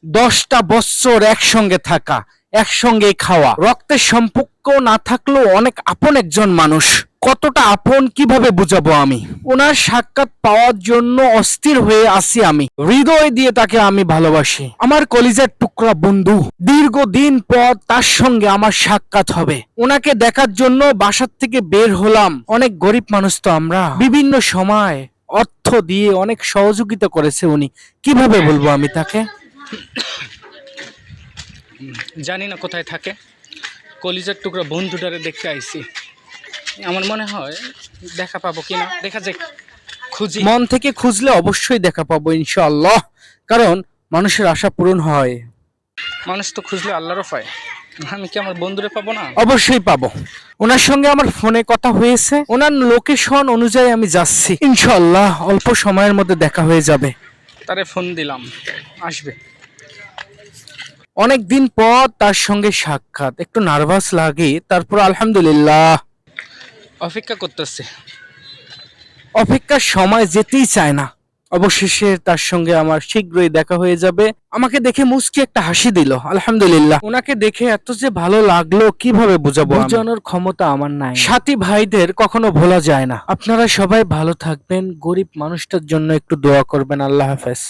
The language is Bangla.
10টা বছর একসঙ্গে থাকা, একসঙ্গে খাওয়া, রক্তের সম্পর্ক না থাকলেও অনেক আপন একজন মানুষ। কতটা আপন কিভাবে বুঝাবো আমি? ওনার সাক্ষাৎ পাওয়ার জন্য অস্থির হয়ে আছি আমি। হৃদয় দিয়ে তাকে আমি ভালোবাসি, আমার কলিজার টুকরা বন্ধু। দীর্ঘদিন পর তার সঙ্গে আমার সাক্ষাৎ হবে। ওনাকে দেখার জন্য বাসার থেকে বের হলাম। অনেক গরিব মানুষ তো আমরা, বিভিন্ন সময় অর্থ দিয়ে অনেক সহযোগিতা করেছে উনি। কিভাবে বলবো আমি তাকে? জানি না কোথায় থাকে, কলিজার টুকরা বন্ধুটারে দেখতে আইছি। আমার মনে হয় দেখা পাবো কিনা, দেখা যাক, খুঁজি। মন থেকে খুঁজলে অবশ্যই দেখা পাবো ইনশাআল্লাহ, কারণ মানুষের আশা পূরণ হয়। মানুষ তো খুঁজলে আল্লাহরও পায়। আমি কি আমার বন্ধুরে পাবো না? অবশ্যই পাবো। ওনার সঙ্গে আমার ফোনে কথা হয়েছে, ওনার লোকেশন অনুযায়ী আমি যাচ্ছি। ইনশাআল্লাহ অল্প সময়ের মধ্যে দেখা হয়ে যাবে। তারে ফোন দিলাম, আসবে। অনেক দিন পর তার সঙ্গে সাক্ষাৎ, একটু নার্ভাস লাগে, তারপর আলহামদুলিল্লাহ। অপেক্ষা করতেছে। অপেক্ষার সময় যেতেই চায় না। অবশেষে তার সঙ্গে আমার শীঘ্রই দেখা হয়ে যাবে। আমাকে দেখে মুচকি একটা হাসি দিল, আলহামদুলিল্লাহ। ওনাকে দেখে এত যে ভালো লাগলো কিভাবে বোঝাবো? বোঝানোর ক্ষমতা আমার নাই। সাথী ভাইদের কখনো ভোলা যায় না। আপনারা সবাই ভালো থাকবেন, গরিব মানুষটার জন্য একটু দোয়া করবেন। আল্লাহ হাফেজ।